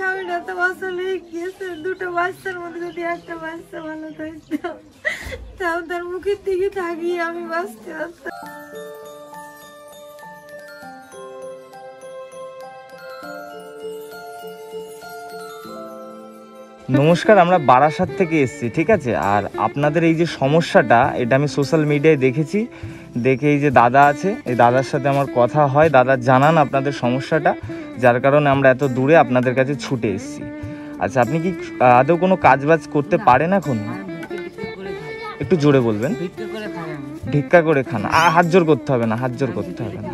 স্বামীটা তো আসলে গিয়েছে, দুটো বাচ্চার মধ্যে যদি একটা বাচ্চা ভালো থাকতো তাও তার মুখের দিকে তাকিয়ে আমি বাঁচতে পারতাম। নমস্কার, আমরা বারাসাত থেকে এসেছি, ঠিক আছে। আর আপনাদের এই যে সমস্যাটা, এটা আমি সোশ্যাল মিডিয়ায় দেখেছি, দেখে এই যে দাদা আছে, এই দাদার সাথে আমার কথা হয়, দাদা জানান আপনাদের সমস্যাটা, যার কারণে আমরা এত দূরে আপনাদের কাছে ছুটে এসেছি। আচ্ছা, আপনি কি আদৌ কোনো কাজবাজ করতে পারেন এখন? একটু জোরে বলবেন। ভিক্ষা করে খান? হাত জোর করতে হবে না, হাত জোর করতে হবে না।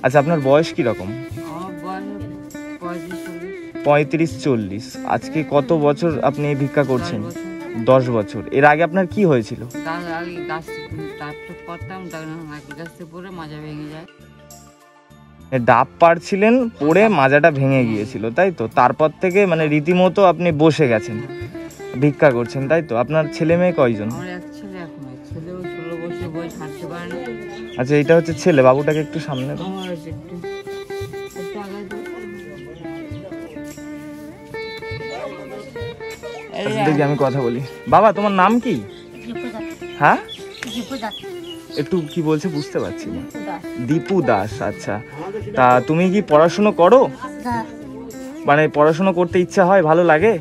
আচ্ছা, আপনার বয়স কীরকম? 35-40। আজকে কত বছর আপনি ভিক্ষা করছেন? 10 বছর। এর আগে আপনার কি হয়েছিল? ডাব পাড়ছিলেন, পড়ে মাজাটা ভেঙে গিয়েছিল, তাই তো? তারপর থেকে মানে রীতিমতো আপনি বসে গেছেন, ভিক্ষা করছেন, তাই তো? আপনার ছেলে মেয়ে কয়জন? আচ্ছা, এটা হচ্ছে ছেলে। বাবুটাকে একটু সামনে দাও। দেখি, আমি কথা বলি। বাবা, তোমার নাম কি? হ্যাঁ, একটু কি বলছে বুঝতে পারছি না। দীপু দাস। আচ্ছা, তা তুমি কি পড়াশুনো করো? মানে পড়াশুনো করতে ইচ্ছা হয়, ভালো লাগে?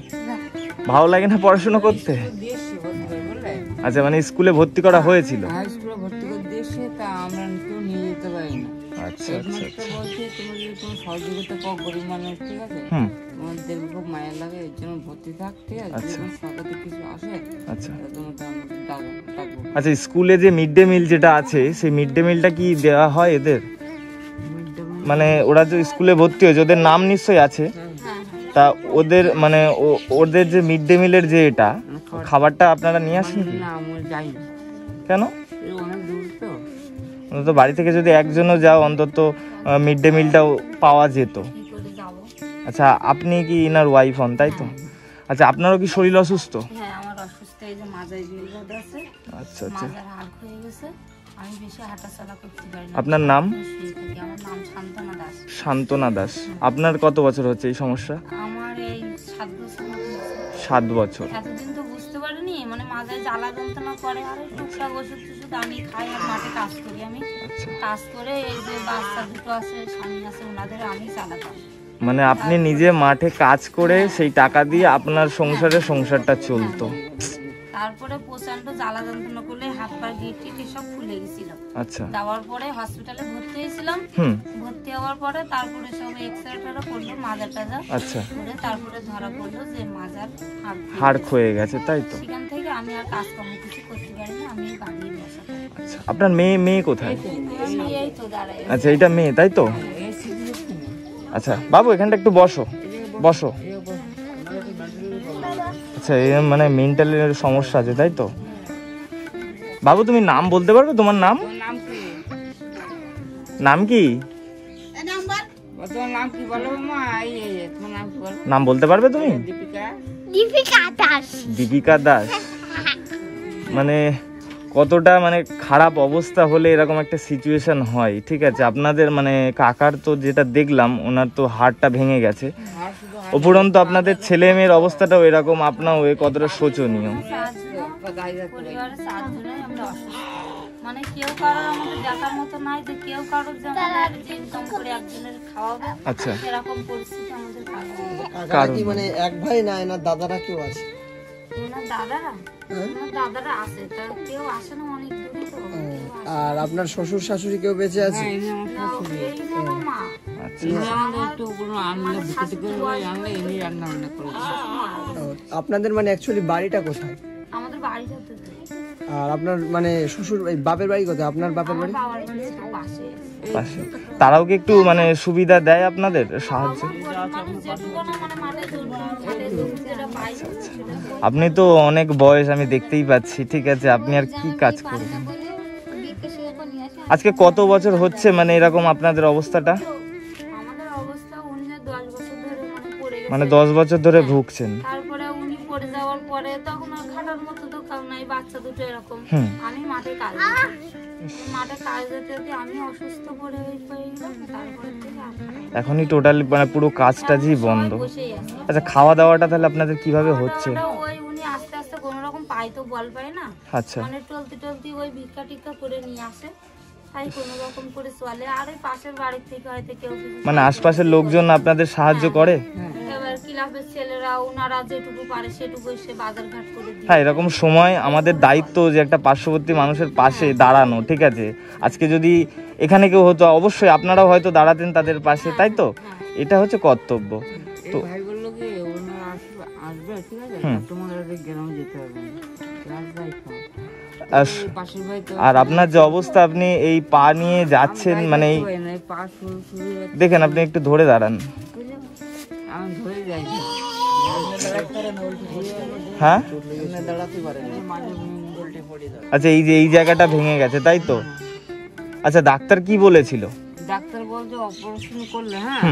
ভালো লাগে না পড়াশুনো করতে? আচ্ছা, মানে স্কুলে ভর্তি করা হয়েছিল? আচ্ছা আচ্ছা আচ্ছা। স্কুলে যে মিড ডে মিল যেটা আছে, সেই মিড ডে মিলটা কি দেওয়া হয় এদের? মানে ওরা যে স্কুলে ভর্তি হয়েছে, ওদের নাম নিশ্চয়ই আছে, তা ওদের মানে ওদের যে মিড ডে মিলের যে এটা খাবারটা আপনারা নিয়ে আসেন? কেন? অন্তত বাড়ি থেকে যদি একজনও যাও, অন্তত মিড ডে মিলটাও পাওয়া যেত। আচ্ছা, আপনি কি ইনার ওয়াইফ হন, তাই তো? আচ্ছা, আপনারও কি শরীর অসুস্থ? হ্যাঁ, আমার অসুস্থ, এই যে মাজায় বিরোধ আছে। আচ্ছা আচ্ছা, মাজার হাড় হয়ে গেছে, আমি বেশি হাঁটাচলা করতে পারি না। আপনার নাম? আমার নাম শান্তনা দাস। শান্তনা দাস। আপনার কত বছর হচ্ছে এই সমস্যা? আমার এই 7 বছর। 7 বছর। এতদিন তো বুঝতে পারিনি, মানে মাজায় জ্বালা যন্ত্রণা করে, আর টুকটাক ওষুধ টষুধ আমি খাই, আর মাঠে কাজ করি। আমি কাজ করে এই যে বাচ্চা দুটো আছে, স্বামী আছে, ওনাদের আমি চালাতাম। মানে আপনি নিজে মাঠে কাজ করে সেই টাকা দিয়ে আপনার সংসারটা চলতো। তারপরে প্রচন্ড জ্বালা যন্ত্রণা করলে হাত পা গিয়ে সব ফুলে গেছিল। আচ্ছা, যাওয়ার পরে হসপিটালে ভর্তি হয়েছিলাম। ভর্তি হওয়ার পরে তারপরে সব এক্সরে করলো, মাজার টাজার। আচ্ছা, করে তারপরে ধরা পড়লো যে মাজার হাড় ক্ষয়ে গেছে, তাই তো? সেখান থেকে আমি আর কাজকর্ম কিছু করতে পারিনি, আমি বাড়িয়ে বসা। আচ্ছা, আপনার মেয়ে কোথায়? আচ্ছা, এটা মেয়ে, তাই তো? আচ্ছা বাবু, এখানটা একটু বসো। আচ্ছা, এই মানে মেন্টাল সমস্যা আছে, তাই তো? বাবু, তুমি নাম বলতে পারবে? তোমার নাম কি? নাম বলতে পারবে তুমি? দীপিকা দাস। মানে কতটা মানে খারাপ অবস্থা হলে এরকম একটা সিচুয়েশন হয়, ঠিক আছে? আপনাদের মানে কাকার তো যেটা দেখলাম, ওনার তো হাড়টা ভেঙে গেছে, উপরন্তু আপনাদের ছেলে মেয়ের অবস্থাটাও এরকম, আপনার ওই কতটা শোচনীয়। মানে কেউ কারোর আমাদের দেখার মতো নাই যে কেউ কারোর যে ইনকাম করে একজনের খাওয়াবে। আচ্ছা, এরকম পরিস্থিতি আমাদের কারণ কি মানে এক ভাই না, না দাদারা কেউ আছে? দাদারা আছে, তা কেউ আসে না, অনেক দূরে তো। আর আপনার শ্বশুর শাশুড়ি কেউ বেঁচে আছে? আপনাদের মানে অ্যাকচুয়ালি বাড়িটা কোথায়? আমাদের বাড়িটা তো। আর আপনার মানে শ্বশুর বাপের বাড়ি কোথায়? আপনার বাপের বাড়ি পাশে। তারাও কি একটু মানে সুবিধা দেয় আপনাদের, সাহায্য? আপনি তো অনেক বয়স, আমি দেখতেই পাচ্ছি, ঠিক আছে? আপনি আর কি কাজ করবেন? আজকে কত বছর হচ্ছে মানে এরকম আপনাদের অবস্থাটা? মানে 10 বছর ধরে ভুগছেন। তারপরে উনি পড়ে যাওয়ার পরে তখন আর খাটার মতো তো কাউ নাই, বাচ্চা দুটো এরকম, আমি মাঠে কাজ করি। মাঠে কাজ যেতে যেতে আমি অসুস্থ পড়ে গেলাম, তারপরে থেকে এখনই টোটালি মানে পুরো কাজটাই বন্ধ। বসেই আছে। আচ্ছা, খাওয়া দাওয়াটা তাহলে আপনাদের কিভাবে হচ্ছে? ওই উনি আস্তে আস্তে কোনো রকম পাই তো বল পায় না, আচ্ছা, মানে টলতি ওই ভিক্ষা টিক্ষা করে নিয়ে আসে, তাই কোনো রকম করে চলে। আর ওই পাশের বাড়ির থেকে হয়তো কেউ মানে আশপাশের লোকজন আপনাদের সাহায্য করে? এবার ক্লাবের ছেলেরা ওনারা যেটুকু পারে সেটুকু এসে বাজার ঘাট করে দিয়ে। হ্যাঁ, এরকম সময় আমাদের দায়িত্ব যে একটা পার্শ্ববর্তী মানুষের পাশে দাঁড়ানো, ঠিক আছে? আজকে যদি এখানে কেউ হতো অবশ্যই আপনারাও হয়তো দাঁড়াতেন তাদের পাশে, তাই তো? এটা হচ্ছে কর্তব্য। তো ভাই বললো কি ওনারা আসবে, ঠিক আছে, তোমাদের গ্রামে যেতে হবে, আর আপনার যে অবস্থা, আপনি এই পা নিয়ে যাচ্ছেন, মানে দেখেন আপনি একটু ধরে দাঁড়ান। হ্যাঁ, আচ্ছা, এই যে এই জায়গাটা ভেঙে গেছে, তাই তো? আচ্ছা, ডাক্তার কি বলেছিল? ডাক্তার বলছে অপারেশন করলে হ্যাঁ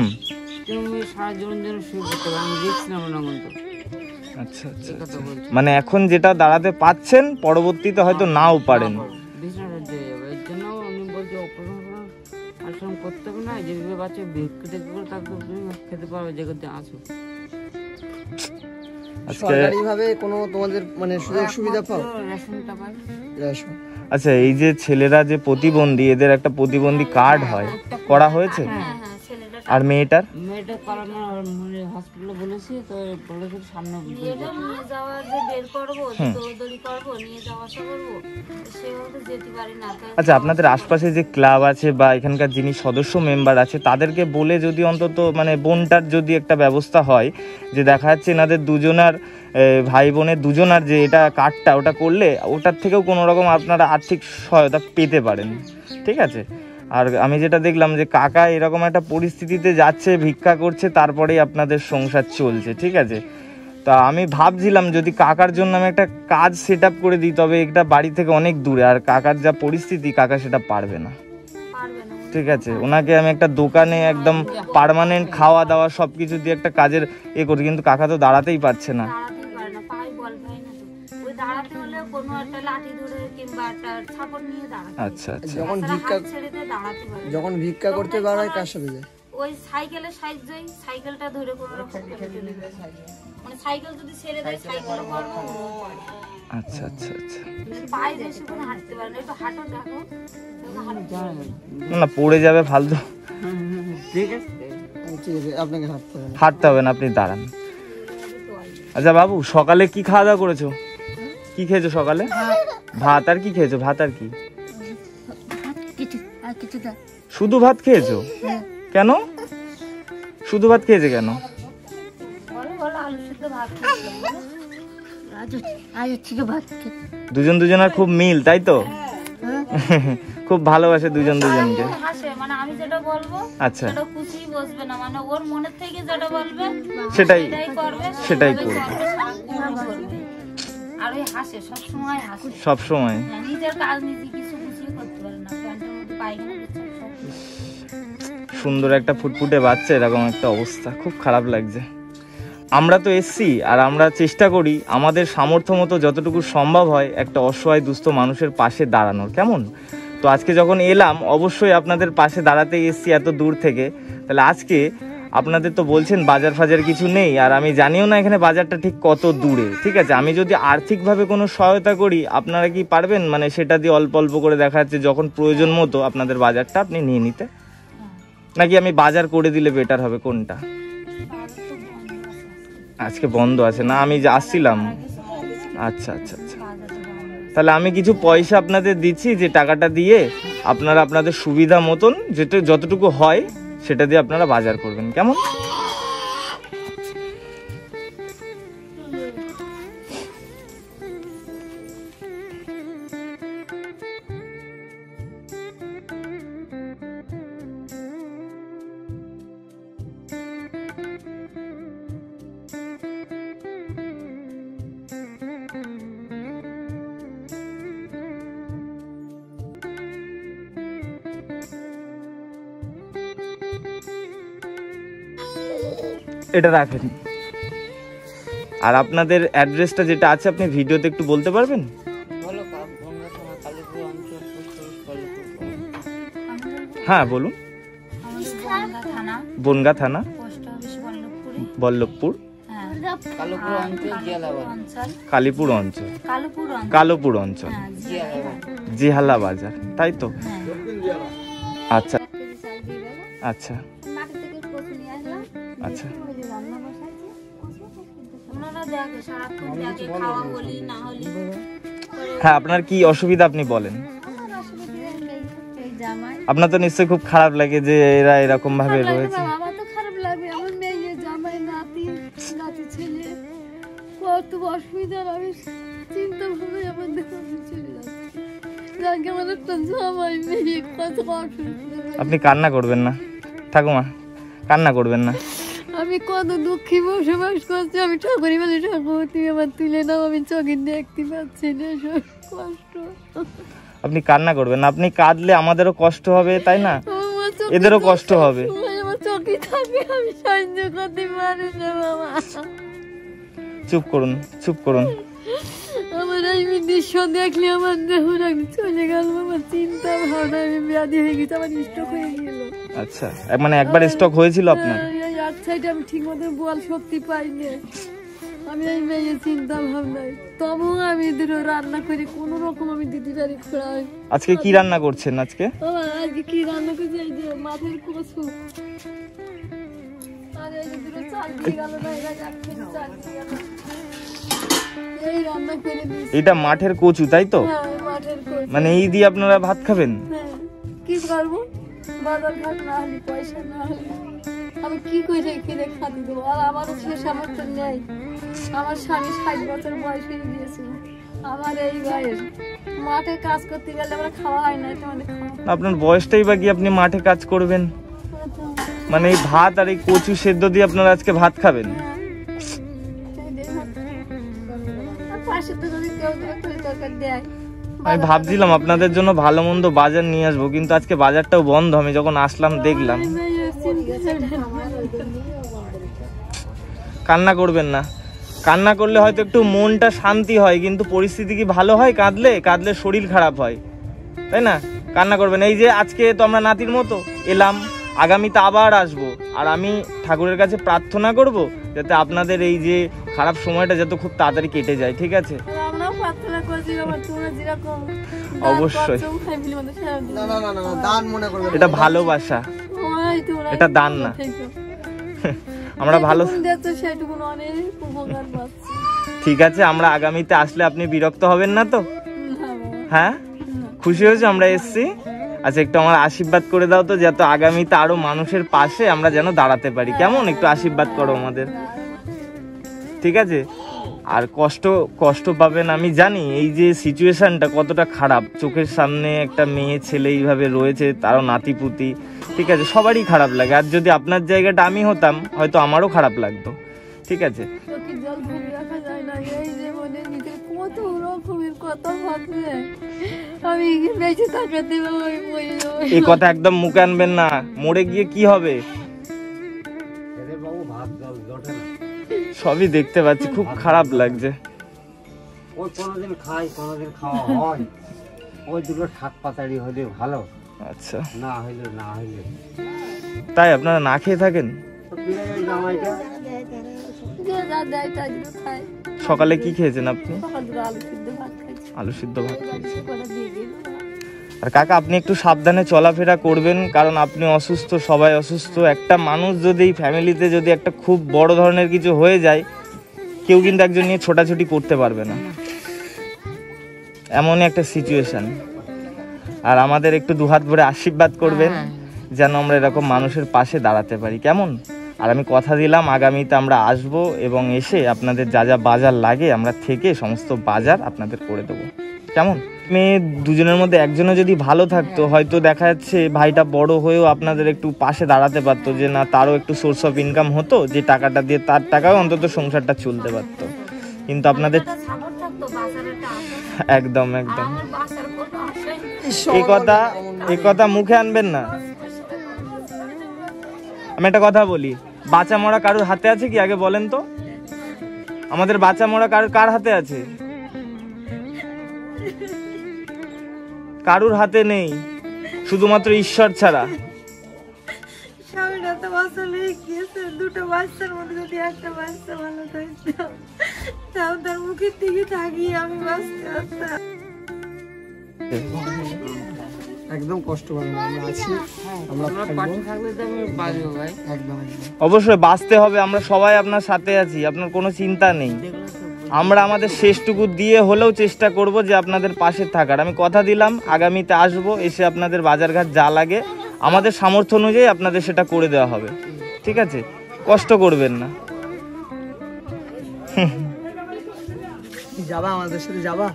তুমি সারা জীবন যেন শুয়ে করতে পারো, আমি দেখছিলাম না কিন্তু। আচ্ছা আচ্ছা, মানে এখন যেটা দাঁড়াতে পাচ্ছেন, পরবর্তীতে হয়তো নাও পারেন। এর জন্য উনি বলছে অপারেশন করতে হবে না, যেভাবে বাচ্চা ভিক্ষা টিক্ষা করে তারপর তুমি খেতে পারবে, যে করতে আসো। সরকারিভাবে কোনো তোমাদের মানে সুযোগ সুবিধা পাও? রেশনটা পাই। রেশন। আচ্ছা, এই যে ছেলেরা যে প্রতিবন্ধী, এদের একটা প্রতিবন্ধী কার্ড হয়, করা হয়েছে? আর মেয়েটার করানো হসপিটালে বলেছি তো, বলেছি সামনে নিয়ে যাওয়ার যে বের করবো, দৌড়দৌড়ি করবো, নিয়ে যাওয়া আসা করবো, সেভাবে যেতে পারি না। আচ্ছা, আপনাদের আশপাশে যে ক্লাব আছে বা এখানকার যিনি সদস্য মেম্বার আছে, তাদেরকে বলে যদি অন্তত মানে বোনটার যদি একটা ব্যবস্থা হয়, যে দেখা যাচ্ছে এনাদের দুজনার ভাই বোনের দুজনার যে এটা কার্ডটা, ওটা করলে ওটার থেকেও কোনো রকম আপনারা আর্থিক সহায়তা পেতে পারেন, ঠিক আছে? আর আমি যেটা দেখলাম যে কাকা এরকম একটা পরিস্থিতিতে যাচ্ছে, ভিক্ষা করছে, তারপরেই আপনাদের সংসার চলছে, ঠিক আছে? তা আমি ভাবছিলাম যদি কাকার জন্য আমি একটা কাজ সেট আপ করে দিই, তবে এটা বাড়ি থেকে অনেক দূরে, আর কাকার যা পরিস্থিতি, কাকা সেটা পারবে না, ঠিক আছে? ওনাকে আমি একটা দোকানে একদম পার্মানেন্ট খাওয়া দাওয়া সব কিছু দিয়ে একটা কাজের করি, কিন্তু কাকা তো দাঁড়াতেই পারছে না। আচ্ছা আচ্ছা, যখন ভিক্ষা করতে বেরোয় কার সাথে যায়? ওই সাইকেলে সাইজ যাই, সাইকেলটা ধরে কোনো রকম মানে সাইকেল যদি ছেড়ে দেয় সাইকেল করবো। আচ্ছা আচ্ছা আচ্ছা, পায়ে বেশি করে হাঁটতে পারে না, একটু হাঁটো দেখো। না পড়ে যাবে ফালতু। ঠিক আছে, আপনাকে হাঁটতে হবে না, আপনি দাঁড়ান। আচ্ছা বাবু, সকালে কি খাওয়া দাওয়া করেছো? কি খেয়েছো সকালে? ভাত। আর কি খেয়েছো? ভাত আর কি? শুধু ভাত খেয়েছো? কেন শুধু ভাত খেয়েছে কেন? দুজন দুজনের খুব মিল, তাই তো? খুব ভালোবাসে দুজন দুজনকে। মানে আমি যেটা বলবো আচ্ছা, সেটা খুশি বসবে না, মানে ওর মনের থেকে যেটা বলবে সেটাই করবে, সেটাই করবে। আর ওই হাসে, সব সময় হাসে, সব সময় নিজের কাজ নিজে কিছু খুশি করতে পারে না, প্যান্টের মধ্যে পায়খানা দিচ্ছে। সুন্দর একটা ফুটফুটে বাচ্চা, এরকম একটা অবস্থা, খুব খারাপ লাগছে। আমরা তো এসছি, আর আমরা চেষ্টা করি আমাদের সামর্থ্য মতো যতটুকু সম্ভব হয় একটা অসহায় দুস্থ মানুষের পাশে দাঁড়ানোর, কেমন? তো আজকে যখন এলাম অবশ্যই আপনাদের পাশে দাঁড়াতে এসছি এত দূর থেকে। তাহলে আজকে আপনাদের তো বলছেন বাজার ফাজার কিছু নেই, আর আমি জানিও না এখানে বাজারটা ঠিক কত দূরে, ঠিক আছে? আমি যদি আর্থিকভাবে কোনো সহায়তা করি, আপনারা কি পারবেন মানে সেটা দিয়ে অল্প অল্প করে দেখা যাচ্ছে যখন প্রয়োজন মতো আপনাদের বাজারটা আপনি নিয়ে নিতে? নাকি আমি বাজার করে দিলে বেটার হবে, কোনটা? আজকে বন্ধ আছে না, আমি যে আসছিলাম। আচ্ছা আচ্ছা আচ্ছা, তাহলে আমি কিছু পয়সা আপনাদের দিচ্ছি, যে টাকাটা দিয়ে আপনারা আপনাদের সুবিধা মতন যেটা যতটুকু হয় সেটা দিয়ে আপনারা বাজার করবেন, কেমন? এটা রাখেন। আর আপনাদের অ্যাড্রেসটা যেটা আছে আপনি ভিডিওতে একটু বলতে পারবেন? হ্যাঁ বলুন। আমাদের বনগাঁ থানা, বনগাঁ থানা, পোস্ট অফিস বল্লভপুরে, বল্লভপুর, হ্যাঁ, কালোপুর অঞ্চল, জিয়ালাবাদ। অঞ্চল, কালীপুর অঞ্চল, কালুপুর অঞ্চল, কালোপুর অঞ্চল, হ্যাঁ, জিয়ালাবাদ। জিহালা বাজার, তাই তো? হ্যাঁ। আচ্ছা এক কেজি চাল দিয়ে গেল, আচ্ছা মাটি থেকে কচু নিয়ে আসলাম, আচ্ছা ওই যে রান্না বসাচ্ছি, ওনারা দেখে সারাক্ষণ দেখে, খাওয়া হলি না হলি করে। হ্যাঁ, আপনার কি অসুবিধা আপনি বলেন। আমার অসুবিধা নেই, এই জামাই আপনার তো নিশ্চয়ই খুব খারাপ লাগে যে এরা এরকম ভাবে খারাপ লাগবে রয়েছে। বাবা, আমার তো খারাপ লাগবে, আমার মেয়ে জামাই নাতি নাতি ছেলে কত অসুবিধা, আমি চিন্তা ভাবে আমার দেখে চলে যাচ্ছে, যাকে আমার একটা জামাই মেয়ে কত অসুবিধা। আপনি কান্না করবেন না ঠাকুমা, কান্না করবেন না। আমি কত দুঃখী বসবাস করছি, আমি ঠাকুরি বলে ঠাকুর তুমি আমার তুলে নাও, আমি চোখে দেখতে পাচ্ছি না, সব কষ্ট। আপনি কান্না করবেন না, আপনি কাঁদলে আমাদেরও কষ্ট হবে, তাই না? আমার চোখে এদেরও কষ্ট হবে। আমার চোখে থাকে, আমি সহ্য করতে পারি না বাবা। চুপ করুন, চুপ করুন। আমার এই দৃশ্য দেখলে আমার দেহ চলে গেল, আমার চিন্তা ভাবনা, আমি ব্যাধি হয়ে গেছে, আমার স্ট্রোক হয়ে গেল। আচ্ছা, মানে একবার স্টক হয়েছিল আপনার? এক সাইডে আমি ঠিক মতো বল শক্তি পাইনি, আমি এই মেয়ের চিন্তা ভাবনায়, তবুও আমি দুটো রান্না করি কোন রকম, আমি দিদি বাড়ি খোড়াই। আজকে কি রান্না করছেন আজকে? আজকে কি রান্না করছি, এই যে মাছের কচু, আর এই যে দুটো চাল দিয়ে গেল না, এরা এক কেজি চাল দিয়ে গেল, এই রান্না করে দিয়েছি। এটা মাঠের কচু, তাই তো? হ্যাঁ, মাঠের কচু। মানে এই দিয়ে আপনারা ভাত খাবেন? হ্যাঁ, কি করবো, বাজার ঘাট না হলে, পয়সা না হলে আমি কি করে কিনে খাতে দেবো? আর আমারও সে সামর্থ্য নেই, আমার স্বামী 60 বছর বয়স হয়ে গিয়েছে, আমার এই বয়স, মাঠে কাজ করতে গেলে আমরা খাওয়া হয় না, তোমাদের খাওয়া। আপনার বয়সটাই বা কি আপনি মাঠে কাজ করবেন? মানে এই ভাত আর এই কচু সেদ্ধ দিয়ে আপনারা আজকে ভাত খাবেন? আর পাশে তো যদি কেউ তরকারি দেয়, আমি ভাবছিলাম আপনাদের জন্য ভালো মন্দ বাজার নিয়ে আসবো, কিন্তু আজকে বাজারটাও বন্ধ। আমি যখন আসলাম দেখলাম। কান্না করবেন না, কান্না করলে হয়তো একটু মনটা শান্তি হয়, কিন্তু পরিস্থিতি কি ভালো হয়? কাঁদলে কাঁদলে শরীর খারাপ হয়, তাই না? কান্না করবেন। এই যে আজকে তো আমরা নাতির মতো এলাম, আগামীতে আবার আসবো, আর আমি ঠাকুরের কাছে প্রার্থনা করব যাতে আপনাদের এই যে খারাপ সময়টা যাতে খুব তাড়াতাড়ি কেটে যায়, ঠিক আছে? আমরাও প্রার্থনা করছি বাবা, তোমরা যেরকম অবশ্যই। না না না না, দান মনে করবেন, এটা ভালোবাসা, এটা দান না। আমরা ভালো, সেটুকু অনেক উপকার পাচ্ছি। ঠিক আছে, আমরা আগামীতে আসলে আপনি বিরক্ত হবেন না তো? না বাবা, হ্যাঁ, খুশি হয়েছে আমরা এসছি। আচ্ছা, একটু আমার আশীর্বাদ করে দাও তো, যাতে আগামীতে আরো মানুষের পাশে আমরা যেন দাঁড়াতে পারি। কেমন? একটু আশীর্বাদ করো আমাদের, ঠিক আছে? আর কষ্ট পাবেন আমি জানি, এই যে সিচুয়েশনটা কতটা খারাপ, চোখের সামনে একটা মেয়ে ছেলে এইভাবে রয়েছে, তারও নাতিপুতি, ঠিক আছে? সবারই খারাপ লাগে। আর যদি আপনার জায়গাটা আমি হতাম, হয়তো আমারও খারাপ লাগতো, ঠিক আছে? চোখের জল ধরে রাখা যায় না, এই জীবনে নিজের কত রকমের কথা ভাবলে আমি বেঁচে থাকাতে আমি মরে যাবো। এই কথা একদম মুখে আনবেন না, মরে গিয়ে কি হবে? সবই দেখতে পাচ্ছি, খুব খারাপ লাগছে। ওই কোনোদিন খাই, কোনোদিন খাওয়া হয়, ওই দুটো শাক পাতাড়ি হলে ভালো, আচ্ছা, না হইলে না হইলে। তাই আপনারা না খেয়ে থাকেন? তো পিঁড়ে জামাইটা যে যা দেয় তাই দুটো খাই। সকালে কি খেয়েছেন আপনি? সকাল দুটো আলু সিদ্ধ ভাত খাইছি, আলু সিদ্ধ ভাত খেয়েছেন। করে দিয়ে দিল। আর কাকা, আপনি একটু সাবধানে চলাফেরা করবেন, কারণ আপনি অসুস্থ, সবাই অসুস্থ। একটা মানুষ যদি ফ্যামিলিতে যদি একটা খুব বড় ধরনের কিছু হয়ে যায়, কেউ কিন্তু একজন নিয়ে ছোটাছুটি করতে পারবে না, এমনই একটা সিচুয়েশন। আর আমাদের একটু দুহাত ভরে আশীর্বাদ করবেন যেন আমরা এরকম মানুষের পাশে দাঁড়াতে পারি, কেমন? আর আমি কথা দিলাম আগামীতে আমরা আসব, এবং এসে আপনাদের যা যা বাজার লাগে আমরা থেকে সমস্ত বাজার আপনাদের করে দেবো, কেমন? মেয়ে দুজনের মধ্যে একজনও যদি ভালো থাকতো, হয়তো দেখা যাচ্ছে ভাইটা বড় হয়েও আপনাদের একটু পাশে দাঁড়াতে পারতো, যে না তারও একটু সোর্স অফ ইনকাম হতো, যে টাকাটা দিয়ে তার টাকাও অন্তত সংসারটা চলতে পারতো। কিন্তু আপনাদের একদম একদম এই কথা মুখে আনবেন না। আমি একটা কথা বলি, বাঁচা মরা কারোর হাতে আছে কি? আগে বলেন তো, আমাদের বাঁচা মরা কার হাতে আছে? কারুর হাতে নেই। শুধুমাত্র ঈশ্বর ছাড়া। স্বামীরা তো আসলে গিয়েছে, দুটো বাচ্চার মধ্যে যদি একটা বাচ্চা ভালো থাকতো তাও তার মুখের দিকে তাকিয়ে আমি বাঁচতে পারতাম। একদম কষ্ট পাবেন না, আমরা আছি, আমরা পাশে থাকলে তো আমি বাঁচবো ভাই। একদম একদম। অবশ্যই বাঁচতে হবে, আমরা সবাই আপনার সাথে আছি, আপনার কোনো চিন্তা নেই। আমরা আমাদের শেষটুকু দিয়ে হলেও চেষ্টা করব যে আপনাদের পাশে থাকার। আমি কথা দিলাম আগামীতে আসবো, এসে আপনাদের বাজারঘাট যা লাগে আমাদের সামর্থ্য অনুযায়ী আপনাদের সেটা করে দেওয়া হবে, ঠিক আছে? কষ্ট করবেন না। যাবা আমাদের সাথে, যাবা?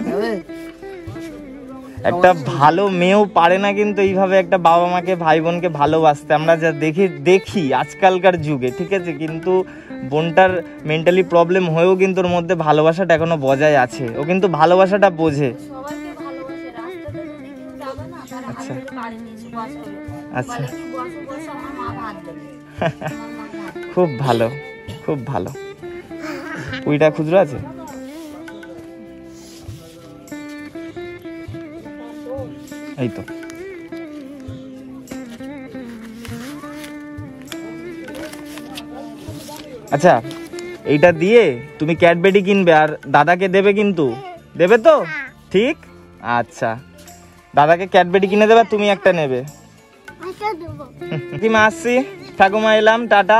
যাবে? একটা ভালো মেয়েও পারে না কিন্তু এইভাবে একটা বাবা মাকে ভাই বোনকে ভালোবাসতে, আমরা যা দেখি আজকালকার যুগে, ঠিক আছে? কিন্তু বোনটার মেন্টালি প্রবলেম হয়েও কিন্তু ওর মধ্যে ভালোবাসাটা এখনো বজায় আছে, ও কিন্তু ভালোবাসাটা বোঝে। সবাইকে ভালোবাসে, রাস্তাতে যদি কেউ যাবে না তার হাত আচ্ছা। ধরে বাড়ি নিয়ে বসবে, আচ্ছা। বলে কি বসে বসে আমার মা ভাত দেবে, আমার মা ভাত দেবে। খুব ভালো, খুব ভালো। ওইটা খুচরো আছে? এই তো। আচ্ছা, এইটা দিয়ে তুমি ক্যাডবেরি কিনবে আর দাদাকে দেবে, কিন্তু দেবে তো? ঠিক, আচ্ছা। দাদাকে ক্যাডবেরি কিনে দেবে, তুমি একটা নেবে। কাকিমা আসছি, ঠাকুমা এলাম, টাটা।